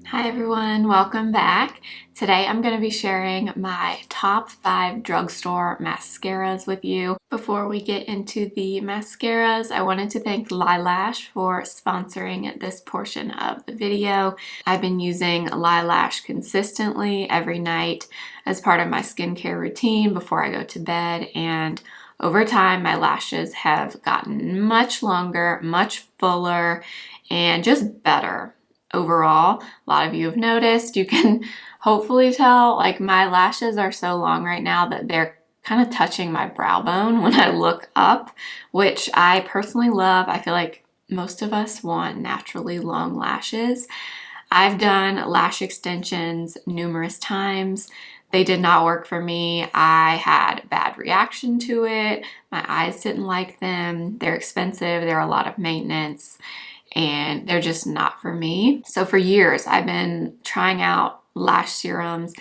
Hi everyone, welcome back. Today I'm going to be sharing my top 5 drugstore mascaras with you. Before we get into the mascaras, I wanted to thank LiLash for sponsoring this portion of the video. I've been using LiLash consistently every night as part of my skincare routine before I go to bed, and over time my lashes have gotten much longer, much fuller, and just better. Overall, a lot of you have noticed, you can hopefully tell, like my lashes are so long right now that they're kind of touching my brow bone when I look up, which I personally love. I feel like most of us want naturally long lashes. I've done lash extensions numerous times. They did not work for me. I had bad reaction to it. My eyes didn't like them. They're expensive. They're a lot of maintenance, and they're just not for me. So for years, I've been trying out lash serums.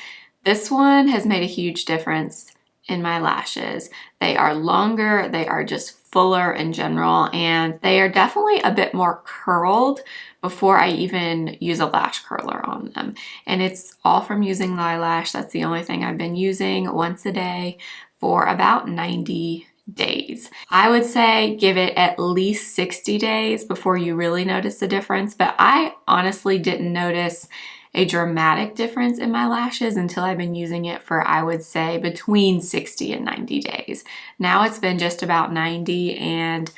This one has made a huge difference in my lashes. They are longer, they are just fuller in general, and they are definitely a bit more curled before I even use a lash curler on them. And it's all from using LiLash. That's the only thing I've been using once a day for about 90 days. I would say give it at least 60 days before you really notice the difference, but I honestly didn't notice a dramatic difference in my lashes until I've been using it for, I would say, between 60 and 90 days. Now it's been just about 90 and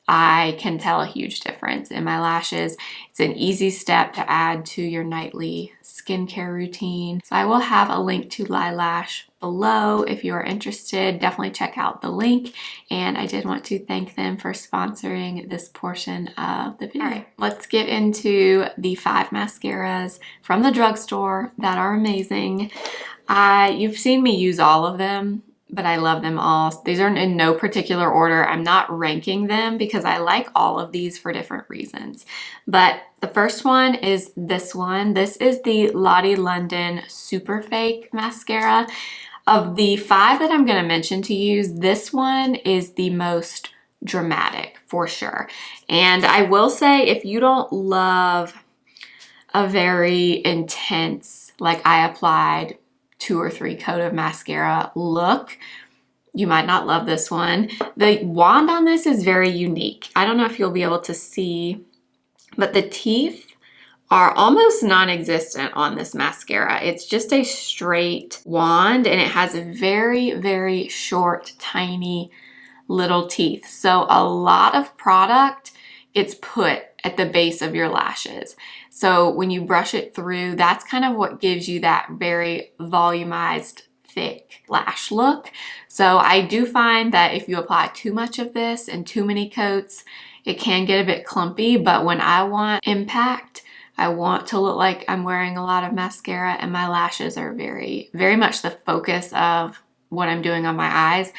I can tell a huge difference in my lashes. It's an easy step to add to your nightly skincare routine. So I will have a link to LiLash below if you are interested. Definitely check out the link. And I did want to thank them for sponsoring this portion of the video. All right, let's get into the 5 mascaras from the drugstore that are amazing. You've seen me use all of them, but I love them all. These are in no particular order. I'm not ranking them because I like all of these for different reasons. But the first one is this one. This is the Lottie London Super Fake Mascara. Of the 5 that I'm going to mention to use, this one is the most dramatic for sure. And I will say, if you don't love a very intense, like I applied 2 or 3 coat of mascara look, you might not love this one. The wand on this is very unique. I don't know if you'll be able to see, but the teeth are almost non-existent on this mascara. It's just a straight wand and it has very, very short, tiny little teeth. So a lot of product gets put at the base of your lashes. So when you brush it through, that's kind of what gives you that very volumized, thick lash look. So I do find that if you apply too much of this and too many coats, it can get a bit clumpy, but when I want impact, I want to look like I'm wearing a lot of mascara and my lashes are very, very much the focus of what I'm doing on my eyes.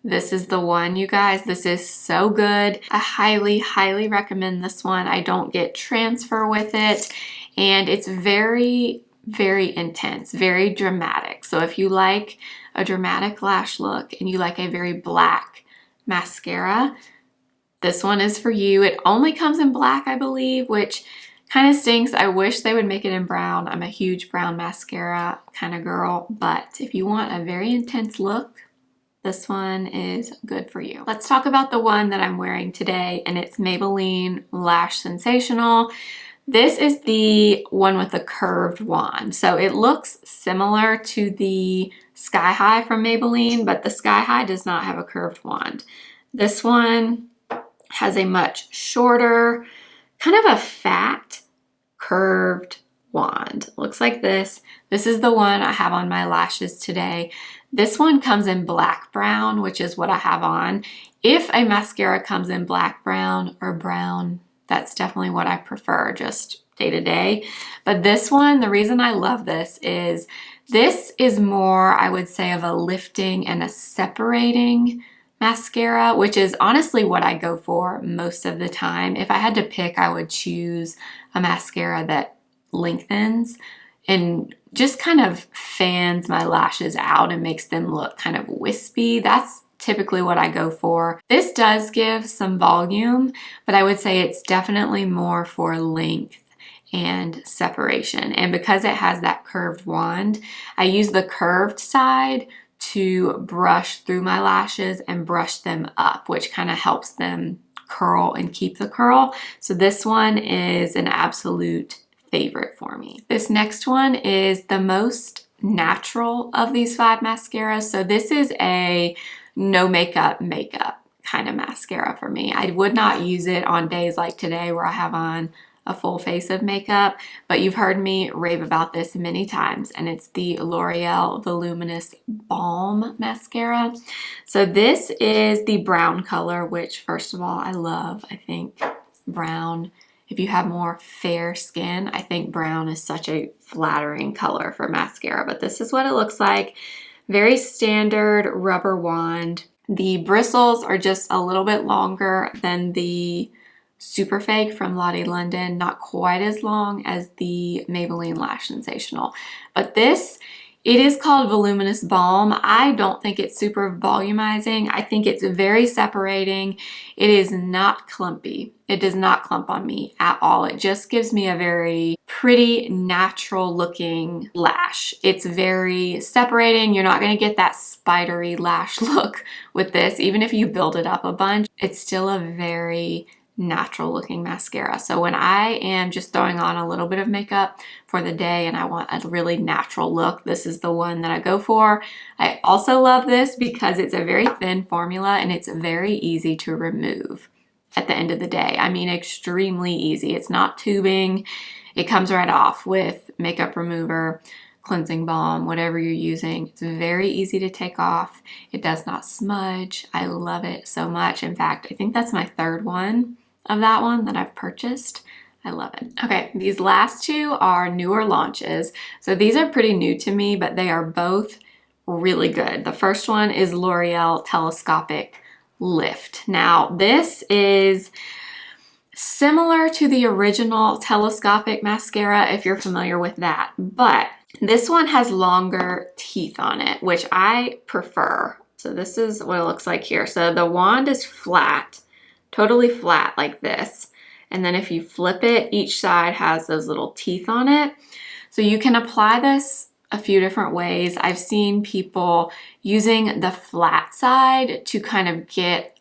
This is the one, you guys. This is so good. I highly, highly recommend this one. I don't get transfer with it, and it's very, very intense, very dramatic. So if you like a dramatic lash look and you like a very black mascara, this one is for you. It only comes in black, I believe, which kind of stinks. I wish they would make it in brown. I'm a huge brown mascara kind of girl, but if you want a very intense look, this one is good for you. Let's talk about the one that I'm wearing today, and it's Maybelline Lash Sensational. This is the one with the curved wand. So it looks similar to the Sky High from Maybelline, but the Sky High does not have a curved wand. This one has a much shorter, kind of a fat, curved wand. Looks like this. This is the one I have on my lashes today. This one comes in black brown, which is what I have on. If a mascara comes in black brown or brown, that's definitely what I prefer, just day to day. But this one, the reason I love this is more, I would say, of a lifting and a separating mascara, which is honestly what I go for most of the time. If I had to pick, I would choose a mascara that lengthens and just kind of fans my lashes out and makes them look kind of wispy. That's typically what I go for. This does give some volume, but I would say it's definitely more for length and separation. And because it has that curved wand, I use the curved side to brush through my lashes and brush them up, which kind of helps them curl and keep the curl. So this one is an absolute favorite for me. This next one is the most natural of these 5 mascaras. So this is a no makeup kind of mascara for me. I would not use it on days like today where I have on a full face of makeup, but you've heard me rave about this many times, and it's the L'Oreal Voluminous Balm Mascara. So this is the brown color, which first of all, I love. I think brown, if you have more fair skin, I think brown is such a flattering color for mascara, but this is what it looks like. Very standard rubber wand. The bristles are just a little bit longer than the Super Fake from Lottie London, not quite as long as the Maybelline Lash Sensational. But this, it is called Voluminous Balm. I don't think it's super volumizing. I think it's very separating. It is not clumpy. It does not clump on me at all. It just gives me a very pretty, natural looking lash. It's very separating. You're not going to get that spidery lash look with this. Even if you build it up a bunch, it's still a very natural looking mascara. So when I am just throwing on a little bit of makeup for the day and I want a really natural look, this is the one that I go for. I also love this because it's a very thin formula and it's very easy to remove at the end of the day. I mean, extremely easy. It's not tubing. It comes right off with makeup remover, cleansing balm, whatever you're using. It's very easy to take off. It does not smudge. I love it so much. In fact, I think that's my 3rd one of that one that I've purchased. I love it. Okay, these last 2 are newer launches. So these are pretty new to me, but they are both really good. The first one is L'Oreal Telescopic Lift. Now, this is similar to the original Telescopic mascara, if you're familiar with that, but this one has longer teeth on it, which I prefer. So this is what it looks like here. So the wand is flat, totally flat like this. And then if you flip it, each side has those little teeth on it. So you can apply this a few different ways. I've seen people using the flat side to kind of get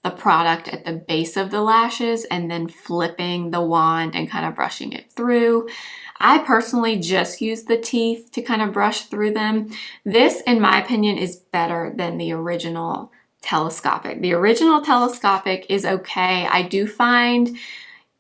the product at the base of the lashes and then flipping the wand and kind of brushing it through. I personally just use the teeth to kind of brush through them. This, in my opinion, is better than the original Telescopic. The original Telescopic is okay. I do find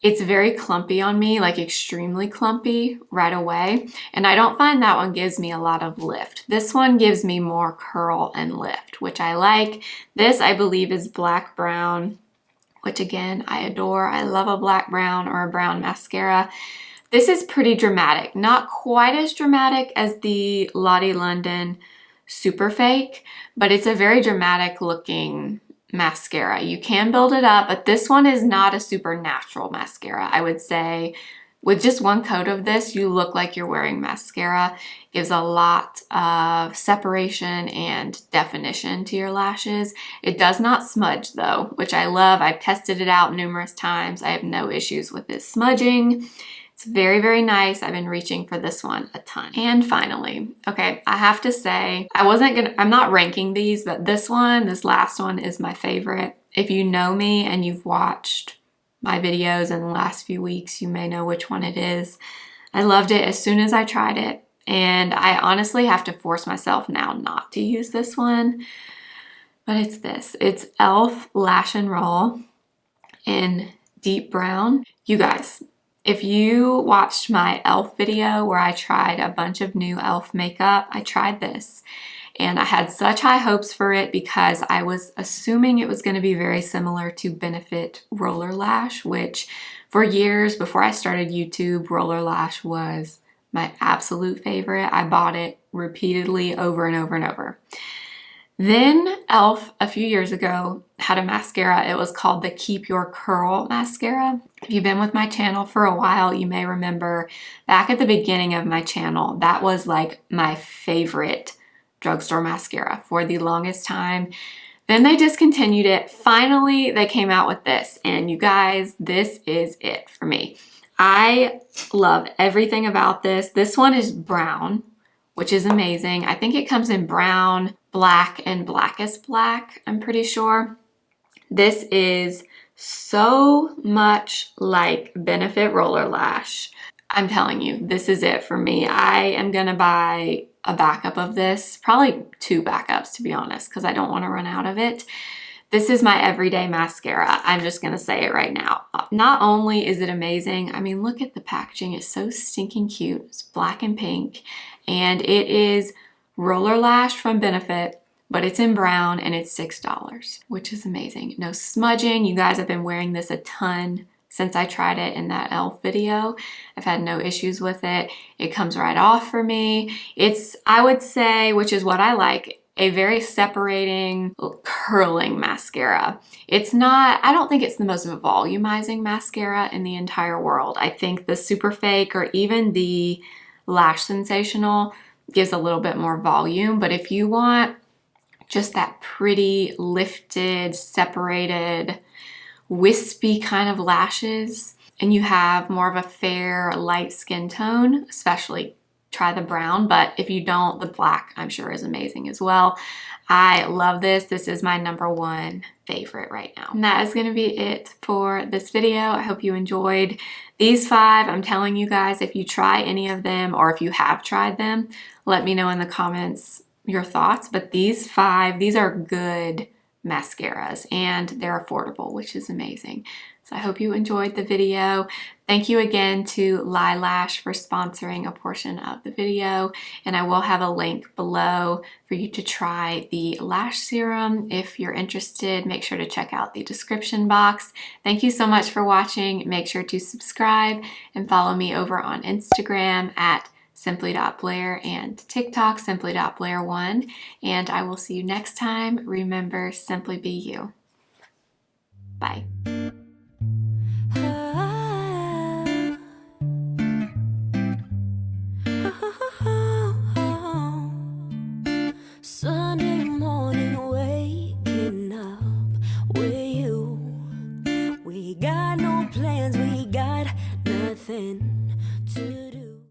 it's very clumpy on me, like extremely clumpy right away. And I don't find that one gives me a lot of lift. This one gives me more curl and lift, which I like. This, I believe, is black brown, which again, I adore. I love a black brown or a brown mascara. This is pretty dramatic, not quite as dramatic as the Lottie London Super Fake, but it's a very dramatic looking mascara. You can build it up, but this one is not a super natural mascara. I would say with just one coat of this, you look like you're wearing mascara. It gives a lot of separation and definition to your lashes. It does not smudge though, which I love. I've tested it out numerous times. I have no issues with this smudging. It's very, very nice. I've been reaching for this one a ton. And finally, okay, I have to say, I'm not ranking these, but this last one is my favorite. If you know me and you've watched my videos in the last few weeks, you may know which one it is. I loved it as soon as I tried it. And I honestly have to force myself now not to use this one, but it's this. It's e.l.f. Lash and Roll in deep brown. You guys, if you watched my e.l.f. video where I tried a bunch of new e.l.f. makeup, I tried this and I had such high hopes for it because I was assuming it was going to be very similar to Benefit Roller Lash, which for years before I started YouTube, Roller Lash was my absolute favorite. I bought it repeatedly over and over and over. Then e.l.f. a few years ago had a mascara. It was called the Keep Your Curl Mascara. If you've been with my channel for a while, you may remember back at the beginning of my channel, that was like my favorite drugstore mascara for the longest time. Then they discontinued it. Finally, they came out with this. And you guys, this is it for me. I love everything about this. This one is brown, which is amazing. I think it comes in brown, black, and blackest black, I'm pretty sure. This is so much like Benefit Roller Lash. I'm telling you, this is it for me. I am gonna buy a backup of this, probably 2 backups to be honest, because I don't want to run out of it. This is my everyday mascara. I'm just gonna say it right now. Not only is it amazing, I mean, look at the packaging. It's so stinking cute. It's black and pink, and it is Roller Lash from Benefit, but it's in brown and it's $6, which is amazing. No smudging. You guys have been wearing this a ton since I tried it in that e.l.f. video. I've had no issues with it. It comes right off for me. It's, I would say, which is what I like, a very separating, curling mascara. It's not, I don't think it's the most volumizing mascara in the entire world. I think the Super Fake or even the Lash Sensational gives a little bit more volume, but if you want just that pretty, lifted, separated, wispy kind of lashes, and you have more of a fair, light skin tone, especially try the brown, but if you don't, the black I'm sure is amazing as well. I love this. This is my #1 favorite right now. And that is going to be it for this video. I hope you enjoyed these 5. I'm telling you guys, if you try any of them or if you have tried them, let me know in the comments your thoughts. But these 5, these are good mascaras and they're affordable, which is amazing. So I hope you enjoyed the video. Thank you again to LiLash for sponsoring a portion of the video, and I will have a link below for you to try the lash serum. If you're interested, make sure to check out the description box. Thank you so much for watching. Make sure to subscribe and follow me over on Instagram at simply.blair and TikTok simply.blair1, and I will see you next time. Remember, simply be you. Bye. Sunday morning, waking up with you. We got no plans, we got nothing.